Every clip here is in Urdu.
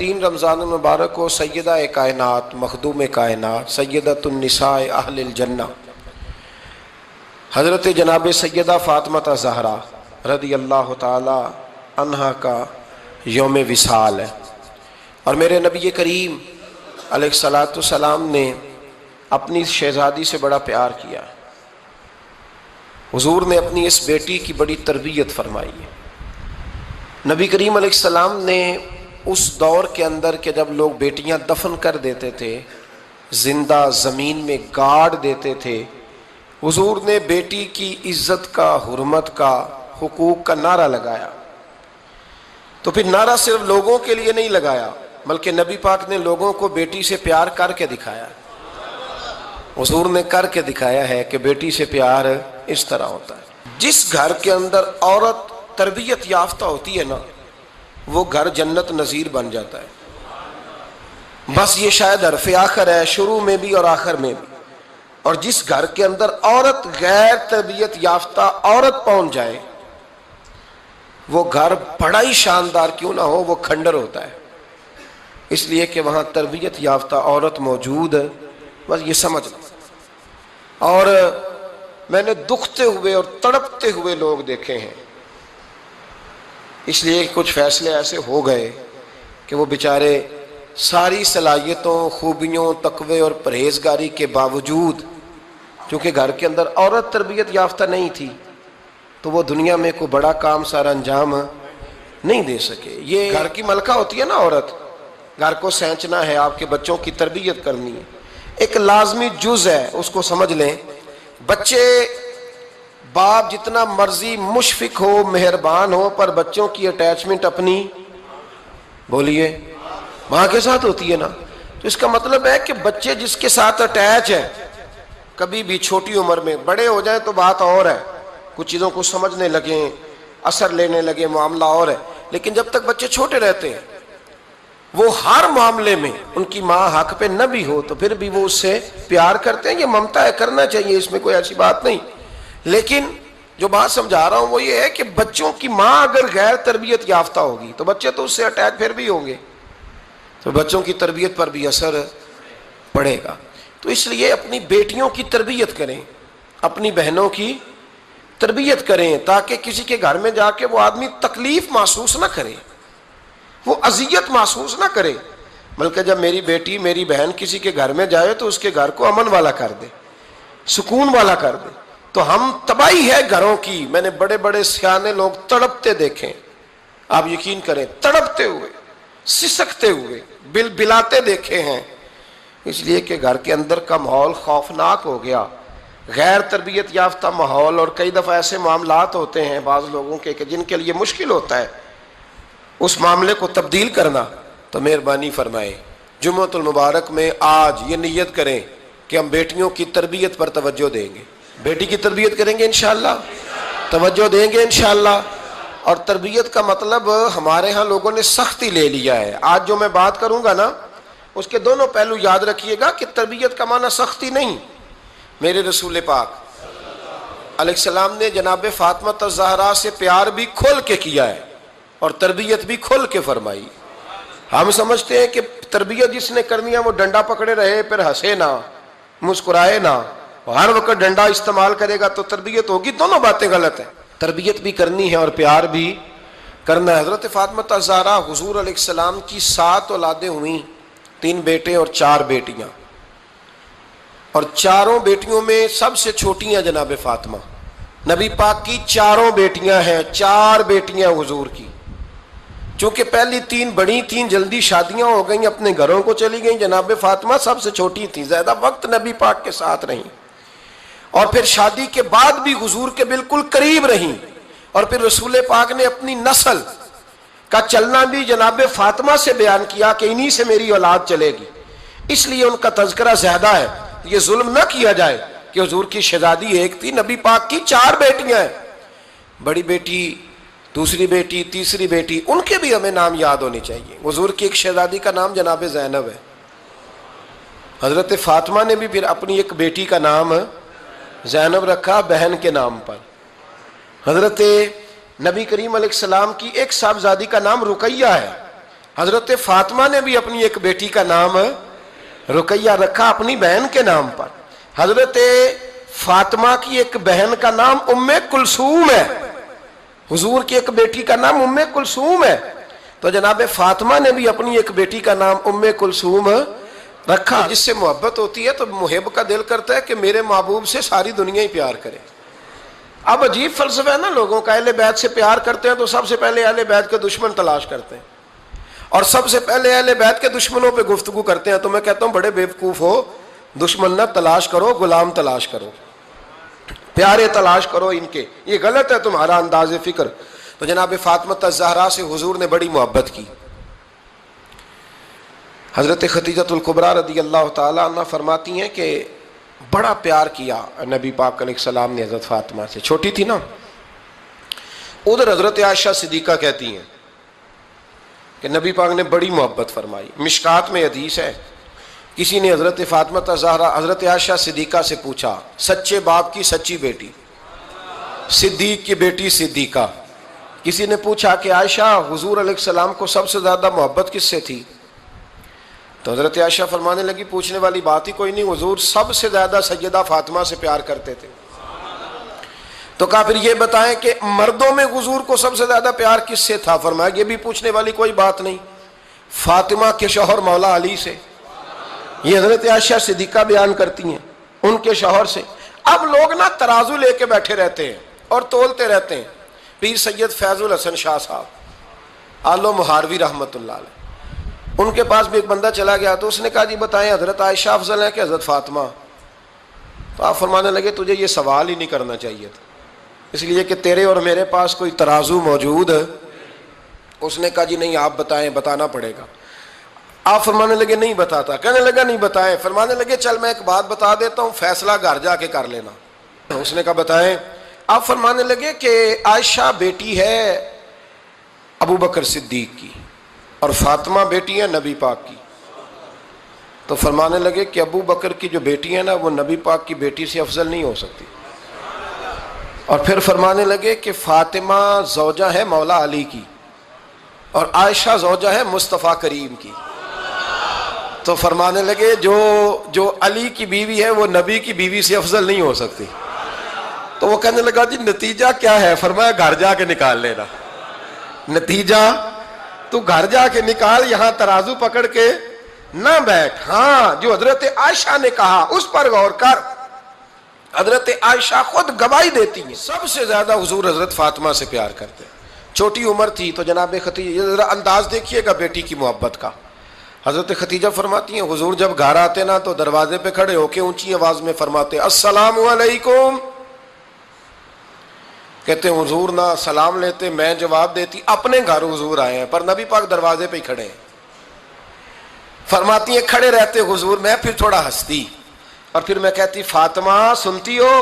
3 رمضان المبارک کو سیدہ کائنات مخدوم کائنات سیدۃ النساء اہل الجنہ حضرت جناب سیدہ فاطمہ زہرا رضی اللہ تعالی عنہا کا یوم وصال ہے، اور میرے نبی کریم علیہ الصلاۃ والسلام نے اپنی شہزادی سے بڑا پیار کیا۔ حضور نے اپنی اس بیٹی کی بڑی تربیت فرمائی ہے۔ نبی کریم علیہ السلام نے اس دور کے اندر کہ جب لوگ بیٹیاں دفن کر دیتے تھے، زندہ زمین میں گاڑ دیتے تھے، حضور نے بیٹی کی عزت کا، حرمت کا، حقوق کا نعرہ لگایا۔ تو پھر نعرہ صرف لوگوں کے لیے نہیں لگایا، بلکہ نبی پاک نے لوگوں کو بیٹی سے پیار کر کے دکھایا۔ حضور نے کر کے دکھایا ہے کہ بیٹی سے پیار اس طرح ہوتا ہے۔ جس گھر کے اندر عورت تربیت یافتہ ہوتی ہے نا، وہ گھر جنت نظیر بن جاتا ہے۔ بس یہ شاید حرف آخر ہے، شروع میں بھی اور آخر میں بھی۔ اور جس گھر کے اندر عورت غیر تربیت یافتہ عورت پہنچ جائے، وہ گھر بڑا ہی شاندار کیوں نہ ہو، وہ کھنڈر ہوتا ہے، اس لیے کہ وہاں تربیت یافتہ عورت موجود ہے۔ بس یہ سمجھ لو۔ اور میں نے دکھتے ہوئے اور تڑپتے ہوئے لوگ دیکھے ہیں، اس لیے کچھ فیصلے ایسے ہو گئے کہ وہ بیچارے ساری صلاحیتوں، خوبیوں، تقوی اور پرہیزگاری کے باوجود، چونکہ گھر کے اندر عورت تربیت یافتہ نہیں تھی، تو وہ دنیا میں کوئی بڑا کام سارا انجام نہیں دے سکے۔ یہ گھر کی ملکہ ہوتی ہے نا عورت، گھر کو سینچنا ہے، آپ کے بچوں کی تربیت کرنی ہے، ایک لازمی جز ہے، اس کو سمجھ لیں۔ بچے باپ جتنا مرضی مشفق ہو، مہربان ہو، پر بچوں کی اٹیچمنٹ اپنی بولیے ماں کے ساتھ ہوتی ہے نا، تو اس کا مطلب ہے کہ بچے جس کے ساتھ اٹیچ ہے، کبھی بھی چھوٹی عمر میں، بڑے ہو جائیں تو بات اور ہے، کچھ چیزوں کو سمجھنے لگیں، اثر لینے لگے، معاملہ اور ہے، لیکن جب تک بچے چھوٹے رہتے ہیں، وہ ہر معاملے میں ان کی ماں حق پہ نہ بھی ہو تو پھر بھی وہ اس سے پیار کرتے ہیں۔ یہ ممتا ہے، کرنا چاہیے، اس میں کوئی ایسی بات نہیں، لیکن جو بات سمجھا رہا ہوں وہ یہ ہے کہ بچوں کی ماں اگر غیر تربیت یافتہ ہوگی تو بچے تو اس سے اٹیچ پھر بھی ہوں گے، تو بچوں کی تربیت پر بھی اثر پڑے گا۔ تو اس لیے اپنی بیٹیوں کی تربیت کریں، اپنی بہنوں کی تربیت کریں، تاکہ کسی کے گھر میں جا کے وہ آدمی تکلیف محسوس نہ کرے، وہ اذیت محسوس نہ کرے، بلکہ جب میری بیٹی، میری بہن کسی کے گھر میں جائے تو اس کے گھر کو امن والا کر دے، سکون والا کر دے۔ تو ہم تباہی ہے گھروں کی، میں نے بڑے بڑے سیانے لوگ تڑپتے دیکھیں، آپ یقین کریں، تڑپتے ہوئے، سسکتے ہوئے، بلاتے دیکھے ہیں، اس لیے کہ گھر کے اندر کا ماحول خوفناک ہو گیا، غیر تربیت یافتہ ماحول۔ اور کئی دفعہ ایسے معاملات ہوتے ہیں بعض لوگوں کے کہ جن کے لیے مشکل ہوتا ہے اس معاملے کو تبدیل کرنا، تو مہربانی فرمائیں جمعۃ المبارک میں آج یہ نیت کریں کہ ہم بیٹیوں کی تربیت پر توجہ دیں گے، بیٹی کی تربیت کریں گے انشاءاللہ، توجہ دیں گے انشاءاللہ۔ اور تربیت کا مطلب ہمارے ہاں لوگوں نے سختی لے لیا ہے۔ آج جو میں بات کروں گا نا، اس کے دونوں پہلو یاد رکھیے گا کہ تربیت کا معنی سختی نہیں۔ میرے رسول پاک علیہ السلام نے جناب فاطمہ زہرا سے پیار بھی کھول کے کیا ہے اور تربیت بھی کھول کے فرمائی۔ ہم سمجھتے ہیں کہ تربیت جس نے کرنی ہے وہ ڈنڈا پکڑے رہے، پھر ہنسے نہ، مسکرائے نہ، ہر وقت ڈنڈا استعمال کرے گا تو تربیت ہوگی۔ دونوں باتیں غلط ہیں، تربیت بھی کرنی ہے اور پیار بھی کرنا ہے۔ حضرت فاطمہ زہرا حضور علیہ السلام کی 7 اولادیں ہوئیں، 3 بیٹے اور 4 بیٹیاں، اور چاروں بیٹیوں میں سب سے چھوٹی ہیں جناب فاطمہ۔ نبی پاک کی 4 بیٹیاں ہیں، 4 بیٹیاں حضور کی، چونکہ پہلی 3 بڑی تھیں، جلدی شادیاں ہو گئیں، اپنے گھروں کو چلی گئیں، جناب فاطمہ سب سے چھوٹی تھیں، زیادہ وقت نبی پاک کے ساتھ رہیں، اور پھر شادی کے بعد بھی حضور کے بالکل قریب رہیں، اور پھر رسول پاک نے اپنی نسل کا چلنا بھی جناب فاطمہ سے بیان کیا کہ انہی سے میری اولاد چلے گی، اس لیے ان کا تذکرہ زیادہ ہے۔ یہ ظلم نہ کیا جائے کہ حضور کی شہزادی ایک تھی، نبی پاک کی 4 بیٹیاں ہیں، بڑی بیٹی، دوسری بیٹی، تیسری بیٹی، ان کے بھی ہمیں نام یاد ہونے چاہیے۔ حضور کی ایک شہزادی کا نام جناب زینب ہے، حضرت فاطمہ نے بھی پھر اپنی ایک بیٹی کا نام زینب رکھا بہن کے نام پر۔ حضرت نبی کریم علیہ السلام کی ایک صاحبزادی کا نام رقیہ ہے، حضرت فاطمہ نے بھی اپنی ایک بیٹی کا نام رقیہ رکھا اپنی بہن کے نام پر. حضرت فاطمہ کی ایک بہن کا نام ام کلثوم ہے. حضور کی ایک بیٹی کا نام ام کلثوم ہے. تو جناب فاطمہ نے بھی اپنی ایک بیٹی کا نام ام کلثوم رکھا. جس سے محبت ہوتی ہے تو محب کا دل کرتا ہے کہ میرے محبوب سے ساری دنیا ہی پیار کرے. اب عجیب فلسفہ ہے نا لوگوں کا, اہل بیت سے پیار کرتے ہیں تو سب سے پہلے اہل بیت کے دشمن تلاش کرتے ہیں, اور سب سے پہلے اہل بیت کے دشمنوں پہ گفتگو کرتے ہیں. تو میں کہتا ہوں بڑے بیوقوف ہو, دشمن نہ تلاش کرو, غلام تلاش کرو, پیارے تلاش کرو ان کے. یہ غلط ہے تمہارا انداز فکر. تو جناب فاطمہ الزہرا سے حضور نے بڑی محبت کی. حضرت خدیجہ الکبریٰ رضی اللہ تعالی عنہ فرماتی ہیں کہ بڑا پیار کیا نبی پاک علیہ السلام نے حضرت فاطمہ سے. چھوٹی تھی نا. ادھر حضرت عائشہ صدیقہ کہتی ہیں کہ نبی پاک نے بڑی محبت فرمائی. مشکات میں حدیث ہے, کسی نے حضرت فاطمہ الزہرا حضرت عائشہ صدیقہ سے پوچھا, سچے باپ کی سچی بیٹی, صدیق کی بیٹی صدیقہ. کسی نے پوچھا کہ عائشہ حضور علیہ السلام کو سب سے زیادہ محبت کس سے تھی؟ تو حضرت عائشہ فرمانے لگی پوچھنے والی بات ہی کوئی نہیں, حضور سب سے زیادہ سیدہ فاطمہ سے پیار کرتے تھے. تو کہا پھر یہ بتائیں کہ مردوں میں حضور کو سب سے زیادہ پیار کس سے تھا؟ فرمایا یہ بھی پوچھنے والی کوئی بات نہیں, فاطمہ کے شوہر مولا علی سے. یہ حضرت عائشہ صدیقہ بیان کرتی ہیں ان کے شوہر سے. اب لوگ نا ترازو لے کے بیٹھے رہتے ہیں اور تولتے رہتے ہیں. پیر سید فیض الحسن شاہ صاحب آلو مہاروی رحمۃ اللہ علیہ, ان کے پاس بھی ایک بندہ چلا گیا تو اس نے کہا جی بتائیں حضرت عائشہ افضل ہے کہ حضرت فاطمہ؟ تو آپ فرمانے لگے تجھے یہ سوال ہی نہیں کرنا چاہیے تھا, اس لیے کہ تیرے اور میرے پاس کوئی ترازو موجود ہے. اس نے کہا جی نہیں آپ بتائیں, بتانا پڑے گا. آپ فرمانے لگے نہیں بتاتا. کہنے لگا نہیں بتائیں. فرمانے لگے چل میں ایک بات بتا دیتا ہوں, فیصلہ گھر جا کے کر لینا. اس نے کہا بتائیں. آپ فرمانے لگے کہ عائشہ بیٹی ہے ابو بکر صدیق کی اور فاطمہ بیٹی ہے نبی پاک کی. تو فرمانے لگے کہ ابو بکر کی جو بیٹی ہے نا وہ نبی پاک کی بیٹی سے افضل نہیں ہو سکتی. اور پھر فرمانے لگے کہ فاطمہ زوجہ ہے مولا علی کی اور عائشہ زوجہ ہے مصطفیٰ کریم کی. تو فرمانے لگے جو علی کی بیوی ہے وہ نبی کی بیوی سے افضل نہیں ہو سکتی. تو وہ کہنے لگا جی نتیجہ کیا ہے؟ فرمایا گھر جا کے نکال لینا. نتیجہ تو گھر جا کے نکال, یہاں ترازو پکڑ کے نہ بیٹھ. ہاں جو حضرت عائشہ نے کہا اس پر غور کر. حضرت عائشہ خود گواہی دیتی ہیں سب سے زیادہ حضور حضرت فاطمہ سے پیار کرتے. چھوٹی عمر تھی تو جناب خدیجہ, ذرا انداز دیکھیے گا بیٹی کی محبت کا. حضرت خدیجہ فرماتی ہیں حضور جب گھر آتے نا تو دروازے پہ کھڑے ہو کے اونچی آواز میں فرماتے السلام علیکم. کہتے ہیں حضور نہ سلام لیتے, میں جواب دیتی. اپنے گھر حضور آئے ہیں پر نبی پاک دروازے پہ ہی کھڑے ہیں. فرماتی ہیں کھڑے رہتے حضور, میں پھر تھوڑا ہنستی اور پھر میں کہتی فاطمہ سنتی ہو؟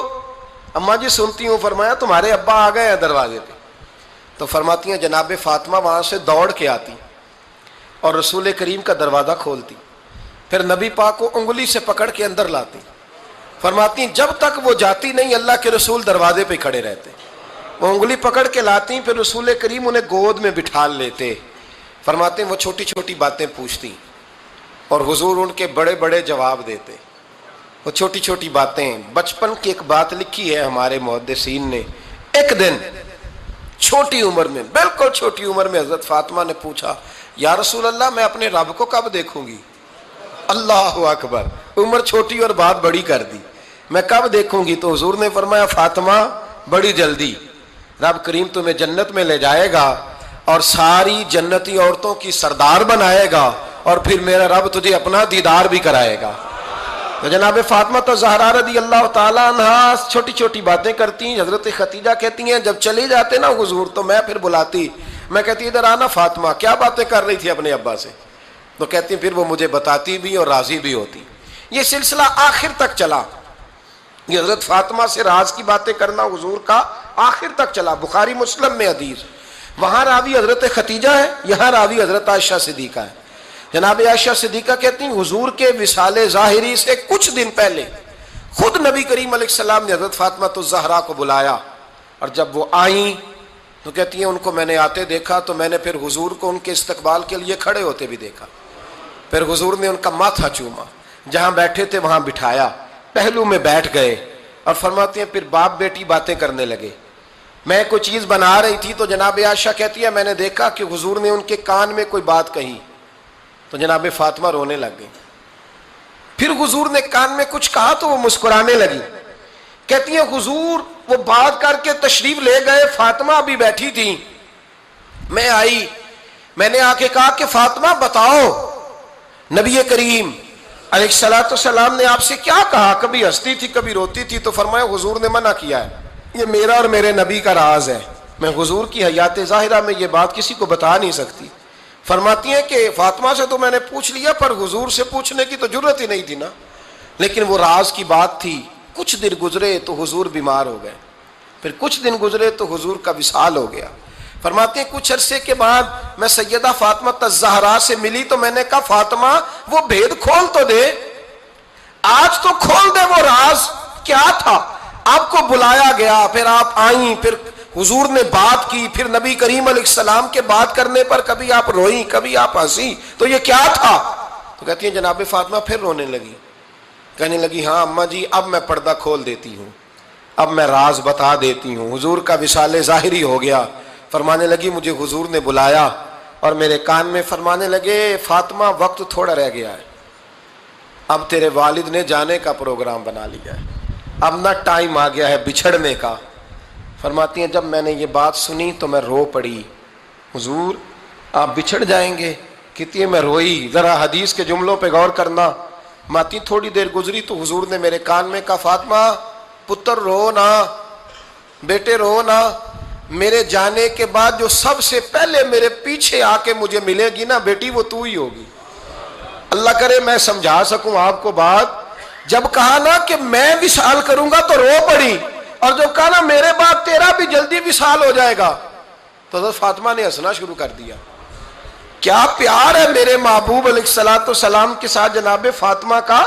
اماں جی سنتی ہوں. فرمایا تمہارے ابا آ گئے ہیں دروازے پہ. تو فرماتی ہیں جناب فاطمہ وہاں سے دوڑ کے آتی اور رسول کریم کا دروازہ کھولتی, پھر نبی پاک کو انگلی سے پکڑ کے اندر لاتی. فرماتی ہیں جب تک وہ جاتی نہیں اللہ کے رسول دروازے پہ کھڑے رہتے. وہ انگلی پکڑ کے لاتی, پھر رسول کریم انہیں گود میں بٹھا لیتے. فرماتے ہیں وہ چھوٹی چھوٹی باتیں پوچھتی اور حضور ان کے بڑے بڑے جواب دیتے. وہ چھوٹی چھوٹی باتیں, بچپن کی ایک بات لکھی ہے ہمارے محدثین نے. ایک دن چھوٹی عمر میں, بالکل چھوٹی عمر میں حضرت فاطمہ نے پوچھا یا رسول اللہ میں اپنے رب کو کب دیکھوں گی؟ اللہ اکبر, عمر چھوٹی اور بات بڑی کر دی, میں کب دیکھوں گی؟ تو حضور نے فرمایا فاطمہ بڑی جلدی, رب کریم تمہیں جنت میں لے جائے گا اور ساری جنتی عورتوں کی سردار بنائے گا اور پھر میرا رب تجھے اپنا دیدار بھی کرائے گا. تو جناب فاطمہ الزہرا رضی اللہ تعالیٰ عنہا چھوٹی چھوٹی باتیں کرتی. حضرت خدیجہ کہتی ہیں جب چلی جاتے نا حضور تو میں پھر بلاتی, میں کہتی ادھر آنا فاطمہ, کیا باتیں کر رہی تھی اپنے ابا سے؟ تو کہتی پھر وہ مجھے بتاتی بھی اور راضی بھی ہوتی. یہ سلسلہ آخر تک چلا. یہ حضرت فاطمہ سے راز کی باتیں کرنا حضور کا آخر تک چلا. بخاری مسلم میں حدیث, وہاں راوی حضرت خدیجہ ہے, یہاں راوی حضرت عائشہ صدیقہ ہے. جناب عائشہ صدیقہ کہتی ہیں حضور کے وصال ظاہری سے کچھ دن پہلے خود نبی کریم علیہ السلام نے حضرت فاطمہ الزہرا کو بلایا, اور جب وہ آئیں تو کہتی ہیں ان کو میں نے آتے دیکھا تو میں نے پھر حضور کو ان کے استقبال کے لیے کھڑے ہوتے بھی دیکھا، پھر حضور نے ان کا ماتھا چوما، جہاں بیٹھے تھے وہاں بٹھایا، پہلو میں بیٹھ گئے، اور فرماتے ہیں پھر باپ بیٹی باتیں کرنے لگے۔ میں کوئی چیز بنا رہی تھی تو جناب عائشہ کہتی ہے میں نے دیکھا کہ حضور نے ان کے کان میں کوئی بات کہی تو جناب فاطمہ رونے لگ گئی، پھر حضور نے کان میں کچھ کہا تو وہ مسکرانے لگی۔ کہتی ہیں حضور وہ بات کر کے تشریف لے گئے، فاطمہ ابھی بیٹھی تھی، میں آئی، میں نے آ کے کہا کہ فاطمہ بتاؤ نبی کریم علیہ الصلوۃ والسلام نے آپ سے کیا کہا؟ کبھی ہنستی تھی کبھی روتی تھی، تو فرمایا حضور نے منع کیا ہے، یہ میرا اور میرے نبی کا راز ہے، میں حضور کی حیات ظاہرہ میں یہ بات کسی کو بتا نہیں سکتی۔ فرماتی ہیں کہ فاطمہ سے تو میں نے پوچھ لیا، پر حضور سے پوچھنے کی تو ضرورت ہی نہیں تھی نا، لیکن وہ راز کی بات تھی۔ کچھ دن گزرے تو حضور بیمار ہو گئے، پھر کچھ دن گزرے تو حضور کا وصال ہو گیا۔ فرماتے ہیں کچھ عرصے کے بعد میں سیدہ فاطمہ الزہرا سے ملی تو میں نے کہا فاطمہ وہ بھید کھول تو دے، آج تو کھول دے وہ راز کیا تھا۔ آپ کو بلایا گیا، پھر آپ آئیں، پھر حضور نے بات کی، پھر نبی کریم علیہ السلام کے بات کرنے پر کبھی آپ روئیں کبھی آپ ہنسی، تو یہ کیا تھا؟ تو کہتی ہیں جناب فاطمہ پھر رونے لگی، کہنے لگی ہاں اماں جی اب میں پردہ کھول دیتی ہوں، اب میں راز بتا دیتی ہوں۔ حضور کا وصال ظاہری ہو گیا۔ فرمانے لگی مجھے حضور نے بلایا اور میرے کان میں فرمانے لگے فاطمہ وقت تھوڑا رہ گیا ہے، اب تیرے والد نے جانے کا پروگرام بنا لیا ہے، اب نہ ٹائم آ گیا ہے بچھڑنے کا۔ فرماتی ہیں جب میں نے یہ بات سنی تو میں رو پڑی، حضور آپ بچھڑ جائیں گے؟ کہتی ہے میں روئی۔ ذرا حدیث کے جملوں پہ غور کرنا، ماتی تھوڑی دیر گزری تو حضور نے میرے کان میں کہا فاطمہ پتر رو نہ، بیٹے رو نہ، میرے جانے کے بعد جو سب سے پہلے میرے پیچھے آ کے مجھے ملے گی نا بیٹی وہ تو ہی ہوگی۔ اللہ کرے میں سمجھا سکوں آپ کو بات، جب کہا نا کہ میں وصال کروں گا تو رو پڑی، اور جب کہا نا میرے بعد تیرا بھی جلدی وصال ہو جائے گا تو حضرت فاطمہ نے ہنسنا شروع کر دیا۔ کیا پیار ہے میرے محبوب علیہ الصلوۃ والسلام کے ساتھ جناب فاطمہ کا۔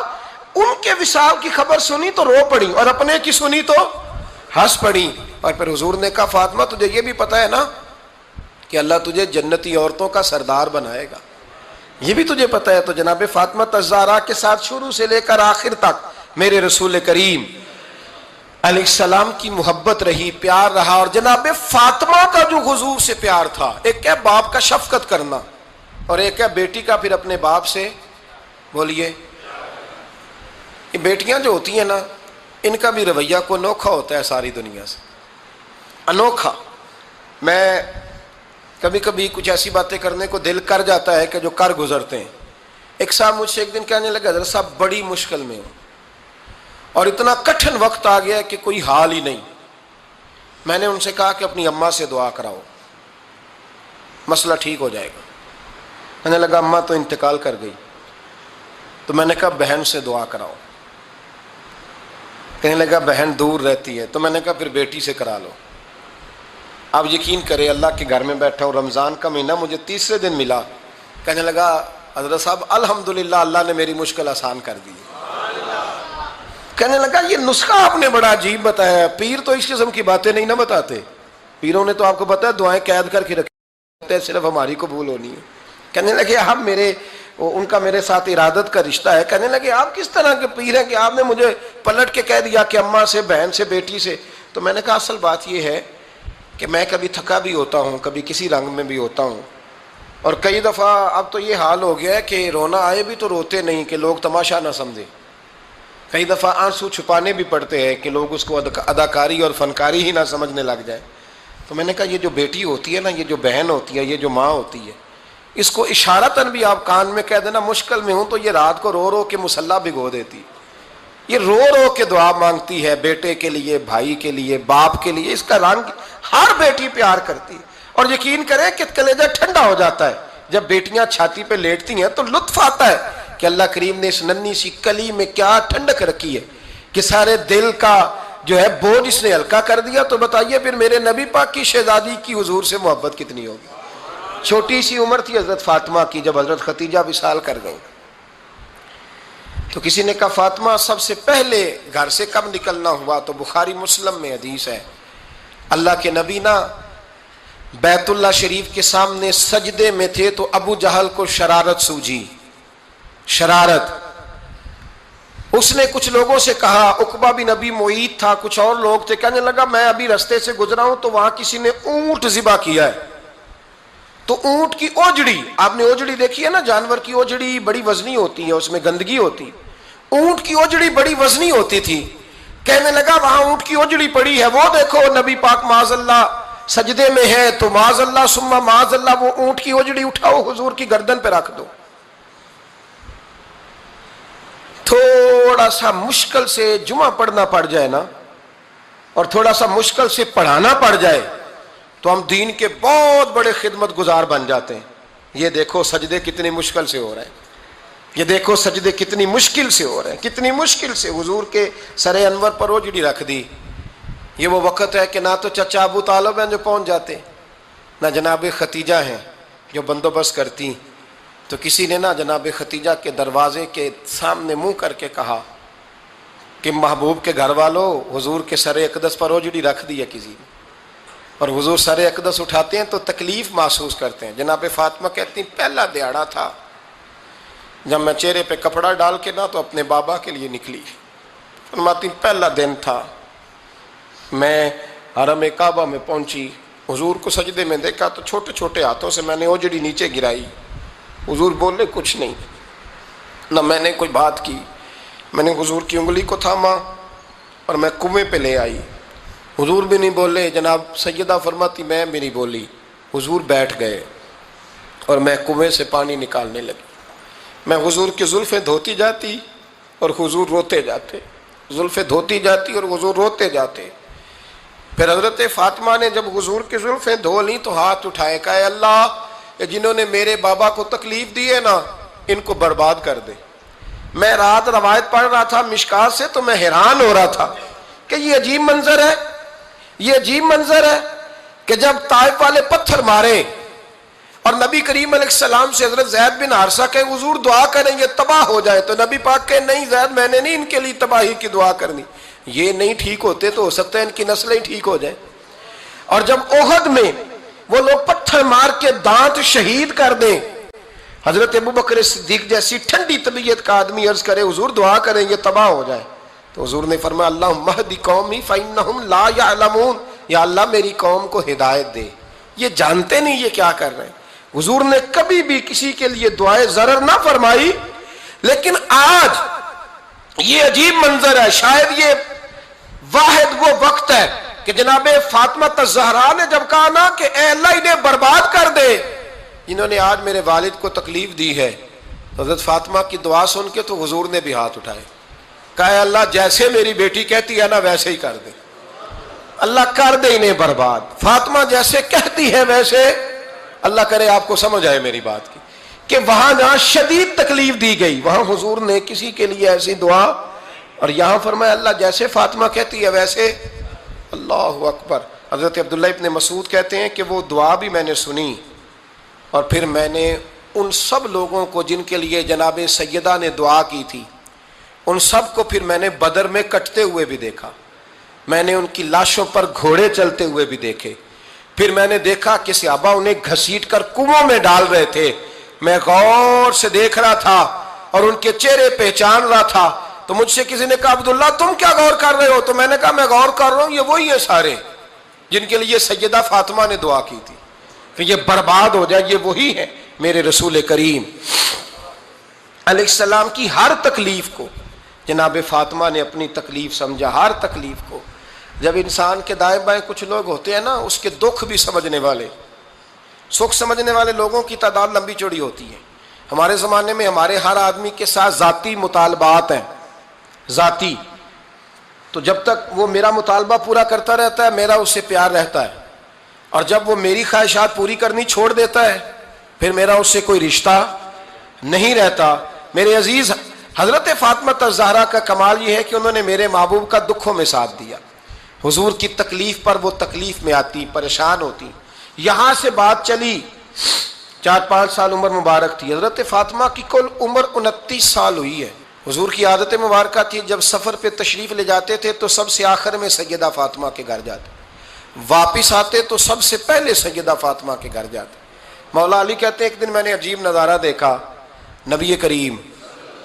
ان کے وصال کی خبر سنی تو رو پڑی، اور اپنے کی سنی تو ہنس پڑی۔ اور پھر حضور نے کہا فاطمہ تجھے یہ بھی پتہ ہے نا کہ اللہ تجھے جنتی عورتوں کا سردار بنائے گا، یہ بھی تجھے پتہ ہے۔ تو جناب فاطمہ الزہرا کے ساتھ شروع سے لے کر آخر تک میرے رسول کریم علیہ السلام کی محبت رہی، پیار رہا۔ اور جناب فاطمہ کا جو حضور سے پیار تھا، ایک ہے باپ کا شفقت کرنا اور ایک ہے بیٹی کا پھر اپنے باپ سے، بولیے، یہ بیٹیاں جو ہوتی ہیں نا ان کا بھی رویہ کو انوکھا ہوتا ہے ساری دنیا سے، انوکھا۔ میں کبھی کبھی کچھ ایسی باتیں کرنے کو دل کر جاتا ہے کہ جو کر گزرتے ہیں۔ ایک صاحب مجھ سے ایک دن کہنے لگا حضرت صاحب بڑی مشکل میں ہوں اور اتنا کٹھن وقت آ گیا کہ کوئی حال ہی نہیں۔ میں نے ان سے کہا کہ اپنی اماں سے دعا کراؤ، مسئلہ ٹھیک ہو جائے گا۔ میں نے لگا اماں تو انتقال کر گئی، تو میں نے کہا بہن سے دعا کراؤ۔ کہنے لگا بہن دور رہتی ہے، تو میں نے کہا پھر بیٹی سے کرا لو۔ اب یقین کرے اللہ کے گھر میں بیٹھا ہوں، رمضان کا مہینہ مجھے تیسرے دن ملا، کہنے لگا حضرت صاحب الحمدللہ اللہ نے میری مشکل آسان کر دی۔ کہنے لگا یہ نسخہ آپ نے بڑا عجیب بتایا، پیر تو اس قسم کی باتیں نہیں نہ بتاتے، پیروں نے تو آپ کو پتہ ہے دعائیں قید کر کے رکھتے ہیں، صرف ہماری قبول ہونی ہے۔ کہنے لگے آپ میرے ان کا میرے ساتھ ارادت کا رشتہ ہے۔ کہنے لگے آپ کس طرح کے پیر ہیں کہ آپ نے مجھے پلٹ کے کہہ دیا کہ اماں سے، بہن سے، بیٹی سے۔ تو میں نے کہا اصل بات یہ ہے کہ میں کبھی تھکا بھی ہوتا ہوں، کبھی کسی رنگ میں بھی ہوتا ہوں، اور کئی دفعہ اب تو یہ حال ہو گیا ہے کہ رونا آئے بھی تو روتے نہیں کہ لوگ تماشا نہ سمجھیں، کئی دفعہ آنسو چھپانے بھی پڑتے ہیں کہ لوگ اس کو اداکاری اور فنکاری ہی نہ سمجھنے لگ جائیں۔ تو میں نے کہا یہ جو بیٹی ہوتی ہے نا، یہ جو بہن ہوتی ہے، یہ جو ماں ہوتی ہے، اس کو اشارتاً بھی آپ کان میں کہہ دینا مشکل میں ہوں تو یہ رات کو رو رو کے مصلی بھگو دیتی، یہ رو رو کے دعا مانگتی ہے بیٹے کے لیے، بھائی کے لیے، باپ کے لیے۔ اس کا رنگ ہر بیٹی پیار کرتی ہے، اور یقین کریں کہ کلیجہ ٹھنڈا ہو جاتا ہے جب بیٹیاں چھاتی پہ لیٹتی ہیں تو لطف آتا ہے کہ اللہ کریم نے اس ننھی سی کلی میں کیا ٹھنڈک رکھی ہے کہ سارے دل کا جو ہے بوجھ اس نے ہلکا کر دیا۔ تو بتائیے پھر میرے نبی پاک کی شہزادی کی حضور سے محبت کتنی ہوگی۔ چھوٹی سی عمر تھی حضرت فاطمہ کی جب حضرت خدیجہ وصال کر گئی، تو کسی نے کہا فاطمہ سب سے پہلے گھر سے کب نکلنا ہوا؟ تو بخاری مسلم میں حدیث ہے، اللہ کے نبی نا بیت اللہ شریف کے سامنے سجدے میں تھے تو ابو جہل کو شرارت سوجی، شرارت۔ اس نے کچھ لوگوں سے کہا، عقبہ بن ابی معیط تھا، کچھ اور لوگ تھے، کہنے لگا میں ابھی رستے سے گزرا ہوں تو وہاں کسی نے اونٹ ذبح کیا ہے، تو اونٹ کی اوجڑی، آپ نے اوجڑی دیکھی ہے نا، جانور کی اوجڑی بڑی وزنی ہوتی ہے، اس میں گندگی ہوتی، اونٹ کی اوجڑی بڑی وزنی ہوتی تھی، کہنے لگا وہاں اونٹ کی اوجڑی پڑی ہے، وہ دیکھو نبی پاک معاذ اللہ سجدے میں ہے، تو معاذ اللہ ثم معاذ اللہ وہ اونٹ کی اوجڑی اٹھاؤ حضور کی گردن پہ رکھ دو۔ تھوڑا سا مشکل سے جمعہ پڑھنا پڑ جائے نا، اور تھوڑا سا مشکل سے پڑھانا پڑ جائے تو ہم دین کے بہت بڑے خدمت گزار بن جاتے ہیں۔ یہ دیکھو سجدے کتنی مشکل سے ہو رہے ہیں، یہ دیکھو سجدے کتنی مشکل سے ہو رہے ہیں، کتنی مشکل سے حضور کے سر انور پر اوجڑی رکھ دی۔ یہ وہ وقت ہے کہ نہ تو چچا ابو طالب ہیں جو پہنچ جاتے، نہ جناب ختیجہ ہیں جو بندوبست کرتی، تو کسی نے نا جناب ختیجہ کے دروازے کے سامنے منہ کر کے کہا کہ محبوب کے گھر والوں حضور کے سر اقدس پر اوجڑی رکھ دی ہے کسی نے، اور حضور سر اقدس اٹھاتے ہیں تو تکلیف محسوس کرتے ہیں۔ جناب فاطمہ کہتی ہیں پہلا دیہڑا تھا جب میں چہرے پہ کپڑا ڈال کے نا تو اپنے بابا کے لیے نکلی، فرماتی پہلا دن تھا، میں حرم کعبہ میں پہنچی، حضور کو سجدے میں دیکھا تو چھوٹے چھوٹے ہاتھوں سے میں نے اوجڑی نیچے گرائی، حضور بولے کچھ نہیں، نہ میں نے کوئی بات کی، میں نے حضور کی انگلی کو تھاما اور میں کنویں پہ لے آئی، حضور بھی نہیں بولے، جناب سیدہ فرماتی میں بھی نہیں بولی، حضور بیٹھ گئے اور میں کنویں سے پانی نکالنے لگی، میں حضور کی زلفیں دھوتی جاتی اور حضور روتے جاتے، زلفیں دھوتی جاتی اور حضور روتے جاتے۔ پھر حضرت فاطمہ نے جب حضور کی زلفیں دھو لیں تو ہاتھ اٹھائے، کہا اے اللہ جنہوں نے میرے بابا کو تکلیف دی ہے نا ان کو برباد کر دے۔ میں رات روایت پڑھ رہا تھا مشکات سے تو میں حیران ہو رہا تھا کہ یہ عجیب منظر ہے، یہ عجیب منظر ہے کہ جب طائف والے پتھر مارے اور نبی کریم علیہ السلام سے حضرت زید بن حارثہ کہ حضور دعا کریں یہ تباہ ہو جائے، تو نبی پاک کہ نہیں زید میں نے نہیں ان کے لیے تباہی کی دعا کرنی، یہ نہیں ٹھیک ہوتے تو ہو سکتا ہے ان کی نسلیں ٹھیک ہو جائیں۔ اور جب احد میں وہ لوگ پتھر مار کے دانت شہید کر دیں، حضرت ابوبکر صدیق جیسی ٹھنڈی طبیعت کا آدمی عرض کرے حضور دعا کریں یہ تباہ ہو جائے، تو حضور نے فرمایا اللہم اہد قومی فإنہم لا یعلمون، یا اللہ میری قوم کو ہدایت دے، یہ جانتے نہیں یہ کیا کر رہے ہیں۔ حضور نے کبھی بھی کسی کے لیے دعائے ضرر نہ فرمائی، لیکن آج یہ عجیب منظر ہے، شاید یہ واحد وہ وقت ہے کہ جناب فاطمہ الزہرا نے جب کہا نا کہ اے اللہ انہیں برباد کر دے انہوں نے آج میرے والد کو تکلیف دی ہے، تو حضرت فاطمہ کی دعا سن کے تو حضور نے بھی ہاتھ اٹھائے، کہا اے اللہ جیسے میری بیٹی کہتی ہے نا ویسے ہی کر دے، اللہ کر دے انہیں برباد، فاطمہ جیسے کہتی ہے ویسے، اللہ کرے آپ کو سمجھ آئے میری بات کی کہ وہاں جہاں شدید تکلیف دی گئی وہاں حضور نے کسی کے لیے ایسی دعا، اور یہاں فرمایا اللہ جیسے فاطمہ کہتی ہے ویسے، اللہ اکبر۔ حضرت عبداللہ ابن مسعود کہتے ہیں کہ وہ دعا بھی میں نے سنی، اور پھر میں نے ان سب لوگوں کو جن کے لیے جناب سیدہ نے دعا کی تھی ان سب کو پھر میں نے بدر میں کٹتے ہوئے بھی دیکھا، میں نے ان کی لاشوں پر گھوڑے چلتے ہوئے بھی دیکھے، پھر میں نے دیکھا کہ صحابہ انہیں گھسیٹ کر کنووں میں ڈال رہے تھے، میں غور سے دیکھ رہا تھا اور ان کے چہرے پہچان رہا تھا، تو مجھ سے کسی نے کہا عبداللہ تم کیا غور کر رہے ہو، تو میں نے کہا میں غور کر رہا ہوں یہ وہی ہیں سارے جن کے لیے سیدہ فاطمہ نے دعا کی تھی کہ یہ برباد ہو جائے، یہ وہی ہیں میرے رسول کریم علیہ السلام کی ہر تکلیف کو جناب فاطمہ نے اپنی تکلیف سمجھا، ہر تکلیف کو۔ جب انسان کے دائیں بائیں کچھ لوگ ہوتے ہیں نا اس کے دکھ بھی سمجھنے والے، سکھ سمجھنے والے لوگوں کی تعداد لمبی چوڑی ہوتی ہے۔ ہمارے زمانے میں ہمارے ہر آدمی کے ساتھ ذاتی مطالبات ہیں، ذاتی، تو جب تک وہ میرا مطالبہ پورا کرتا رہتا ہے میرا اس سے پیار رہتا ہے، اور جب وہ میری خواہشات پوری کرنی چھوڑ دیتا ہے پھر میرا اس سے کوئی رشتہ نہیں رہتا۔ میرے عزیز حضرت فاطمہ الزہرا کا کمال یہ ہے کہ انہوں نے میرے محبوب کا دکھوں میں ساتھ دیا، حضور کی تکلیف پر وہ تکلیف میں آتی، پریشان ہوتی۔ یہاں سے بات چلی 4-5 سال عمر مبارک تھی، حضرت فاطمہ کی کل عمر 29 سال ہوئی ہے۔ حضور کی عادت مبارکہ تھی جب سفر پہ تشریف لے جاتے تھے تو سب سے آخر میں سیدہ فاطمہ کے گھر جاتے، واپس آتے تو سب سے پہلے سیدہ فاطمہ کے گھر جاتے. مولا علی کہتے ہیں ایک دن میں نے عجیب نظارہ دیکھا. نبی کریم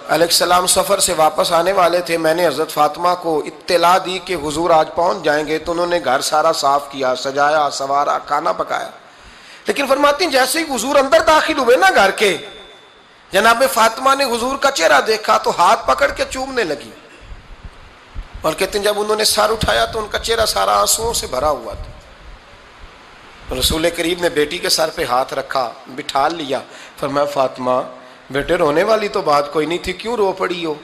علیہ السلام سفر سے واپس آنے والے تھے. میں نے حضرت فاطمہ کو اطلاع دی کہ حضور آج پہنچ جائیں گے, تو انہوں نے گھر سارا صاف کیا, سجایا, سنوارا, کھانا پکایا. لیکن فرماتی ہیں جیسے ہی حضور اندر داخل ہوئے نا گھر کے, جناب فاطمہ نے حضور کا چہرہ دیکھا تو ہاتھ پکڑ کے چومنے لگی. اور کہتے ہیں جب انہوں نے سر اٹھایا تو ان کا چہرہ سارا آنسوؤں سے بھرا ہوا تھا. رسول کریم نے بیٹی کے سر پہ ہاتھ رکھا, بٹھا لیا. فرمایا فاطمہ بیٹے رونے والی تو بات کوئی نہیں تھی, کیوں رو پڑی ہو؟